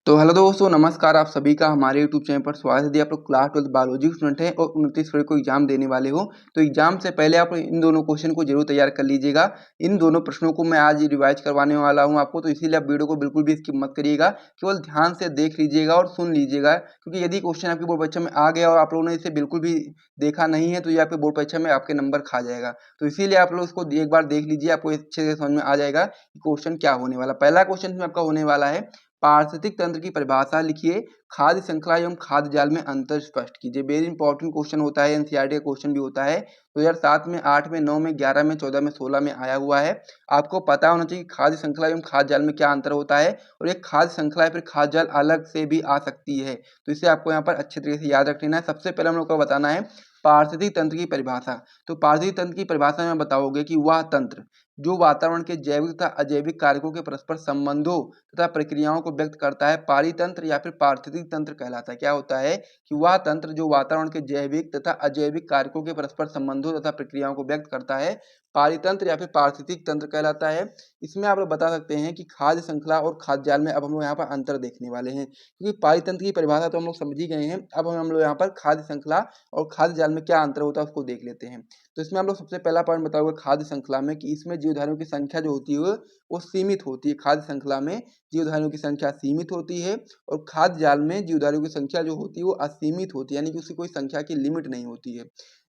तो हेलो दोस्तों, नमस्कार। आप सभी का हमारे यूट्यूब चैनल पर स्वागत है। यदि आप लोग क्लास 12 बायोलॉजी स्टूडेंट हैं और 29 फरवरी को एग्जाम देने वाले हो, तो एग्जाम से पहले आप इन दोनों क्वेश्चन को जरूर तैयार कर लीजिएगा। इन दोनों प्रश्नों को मैं आज रिवाइज करवाने वाला हूं आपको, तो इसीलिए आप वीडियो को बिल्कुल भी स्किप मत करिएगा, केवल ध्यान से देख लीजिएगा और सुन लीजिएगा। क्योंकि यदि क्वेश्चन आपकी बोर्ड परीक्षा में आ गया और आप लोगों ने इसे बिल्कुल भी देखा नहीं है, तो ये आपके बोर्ड परीक्षा में आपके नंबर खा जाएगा। तो इसीलिए आप लोग इसको एक बार देख लीजिए, आपको अच्छे से समझ में आ जाएगा कि क्वेश्चन क्या होने वाला। पहला क्वेश्चन आपका होने वाला है, पारिस्थितिक तंत्र की परिभाषा लिखिए, खाद्य श्रृंखला एवं खाद्य जाल में अंतर स्पष्ट कीजिए। वेरी इंपॉर्टेंट क्वेश्चन होता है, एनसीईआरटी का क्वेश्चन भी होता है। 2007 में, 8 में, 9 में, 11 में, 14 में, 16 में आया हुआ है। आपको पता होना चाहिए कि खाद्य श्रृंखला एवं खाद्य जाल में क्या अंतर होता है, और एक खाद्य श्रृंखला या फिर खाद्य जाल अलग से भी आ सकती है। तो इसे आपको यहाँ पर अच्छे तरीके से याद रख लेना है। सबसे पहले हम लोग को बताना है पारिस्थितिक तंत्र की परिभाषा। तो पारिस्थितिक तंत्र की परिभाषा में बताओगे कि वह तंत्र जो वातावरण के जैविक तथा अजैविक कारकों के परस्पर संबंधों तथा प्रक्रियाओं को व्यक्त करता है, पारितंत्र या फिर पारिस्थितिक तंत्र कहलाता है। क्या होता है कि वह तंत्र जो वातावरण के जैविक तथा अजैविक कारकों के परस्पर संबंधों तथा प्रक्रियाओं को व्यक्त करता है, पारितंत्र या फिर पारिस्थितिक तंत्र कहलाता है। इसमें आप लोग बता सकते हैं कि खाद्य श्रृंखला और खाद्य जाल में अब हम लोग यहाँ पर अंतर देखने वाले हैं, क्योंकि पारितंत्र की परिभाषा तो हम लोग समझ ही गए हैं। अब हम लोग यहाँ पर खाद्य श्रृंखला और खाद्य जाल में क्या अंतर होता है उसको देख लेते हैं। तो इसमें हम लोग सबसे पहला पॉइंट बताओगे खाद्य श्रृंखला में, कि इसमें जीवधारियों की संख्या जो होती है वो सीमित होती है। खाद्य श्रृंखला में जीवधारियों की संख्या सीमित होती है, और खाद्य जाल में जीवधारियों की संख्या जो होती है वो असीमित होती है, यानी कि उसकी कोई संख्या की लिमिट नहीं होती है।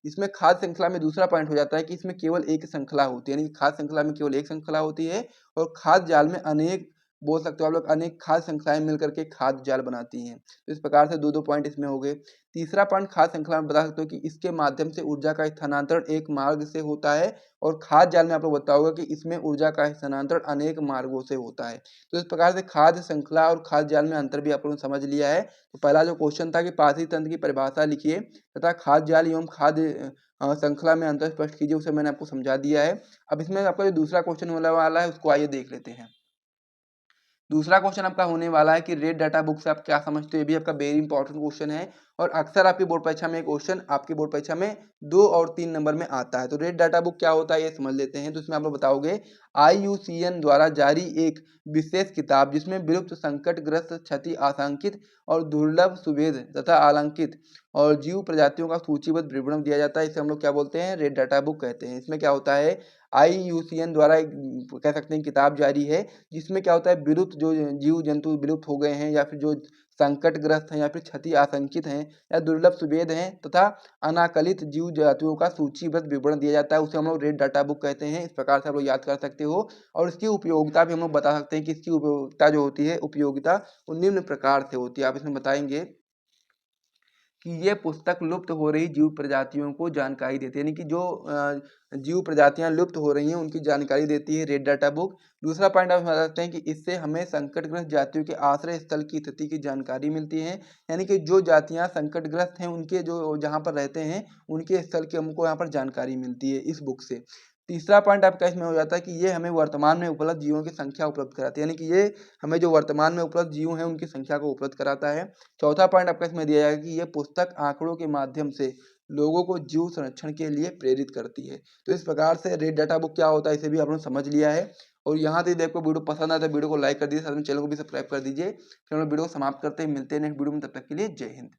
इसमें खाद्य श्रृंखला में दूसरा पॉइंट हो जाता है कि इसमें केवल एक श्रृंखला होती है, यानी कि खाद्य श्रृंखला में केवल एक श्रृंखला होती है, और खाद्य जाल में अनेक, बोल सकते हो आप लोग, अनेक खाद्य श्रृंखलाएं मिलकर के खाद्य जाल बनाती हैं। तो इस प्रकार से दो दो पॉइंट इसमें हो गए। तीसरा पॉइंट खाद्य श्रृंखला में बता सकते हो कि इसके माध्यम से ऊर्जा का स्थानांतरण एक मार्ग से होता है, और खाद्य जाल में आप लोग बताओगे कि इसमें ऊर्जा का स्थानांतरण अनेक मार्गों से होता है। तो इस प्रकार से खाद्य श्रृंखला और खाद्य जाल में अंतर भी आप लोगों ने समझ लिया है। तो पहला जो क्वेश्चन था कि पारिस्थितिक तंत्र की परिभाषा लिखिए तथा खाद्य जाल एवं खाद्य श्रृंखला में अंतर स्पष्ट कीजिए, उसे मैंने आपको समझा दिया है। अब इसमें आपका जो दूसरा क्वेश्चन होने वाला है उसको आइए देख लेते हैं। दूसरा क्वेश्चन आपका होने वाला है कि रेड डाटा बुक से आप क्या समझते हो। ये भी आपका वेरी इंपॉर्टेंट क्वेश्चन है, और अक्सर आपकी बोर्ड परीक्षा में क्वेश्चन आपकी बोर्ड परीक्षा में 2 और 3 नंबर में आता है। तो रेड डाटा बुक क्या होता है ये समझ लेते हैं। तो इसमें आप लोग बताओगे IUCN द्वारा जारी एक विशेष किताब जिसमें विलुप्त, संकटग्रस्त, क्षति आशंकित और दुर्लभ, सुभेद तथा आलंकित और जीव प्रजातियों का सूचीबद्ध विवरण दिया जाता है, इसे हम लोग क्या बोलते हैं, रेड डाटा बुक कहते हैं। इसमें क्या होता है, IUCN द्वारा एक कह सकते हैं किताब जारी है, जिसमें क्या होता है, विलुप्त जो जीव जंतु विलुप्त हो गए हैं, या फिर जो संकटग्रस्त हैं, या फिर क्षति आशंकित हैं, या दुर्लभ, सुभेद हैं तथा अनाकलित जीव जातियों का सूचीबद्ध विवरण दिया जाता है, उसे हम लोग रेड डाटा बुक कहते हैं। इस प्रकार से आप लोग याद कर सकते हो। और इसकी उपयोगिता भी हम लोग बता सकते हैं कि इसकी उपयोगिता जो होती है, उपयोगिता वो निम्न प्रकार से होती है। आप इसमें बताएंगे कि ये पुस्तक लुप्त हो रही जीव प्रजातियों को जानकारी देती है, यानी कि जो जीव प्रजातियां लुप्त हो रही हैं उनकी जानकारी देती है रेड डाटा बुक। दूसरा पॉइंट आप बता सकते हैं कि इससे हमें संकटग्रस्त जातियों के आश्रय स्थल की स्थिति की जानकारी मिलती है, यानी कि जो जातियां संकटग्रस्त हैं उनके जो जहाँ पर रहते हैं उनके स्थल की हमको यहाँ पर जानकारी मिलती है इस बुक से। तीसरा पॉइंट आपका इसमें हो जाता है कि ये हमें वर्तमान में उपलब्ध जीवों की संख्या उपलब्ध कराती है, यानी कि ये हमें जो वर्तमान में उपलब्ध जीव हैं उनकी संख्या को उपलब्ध कराता है। चौथा पॉइंट आपका इसमें दिया जाएगा कि यह पुस्तक आंकड़ों के माध्यम से लोगों को जीव संरक्षण के लिए प्रेरित करती है। तो इस प्रकार से रेड डाटा बुक क्या होता है इसे भी आप लोगों ने समझ लिया है। और यहाँ तक आपको वीडियो पसंद आया तो वीडियो को लाइक कर दीजिए, साथ में चैनल को भी सब्सक्राइब कर दीजिए। फिर हम लोग वीडियो को समाप्त करते हैं, मिलते हैं नेक्स्ट वीडियो में, तब तक के लिए जय हिंद।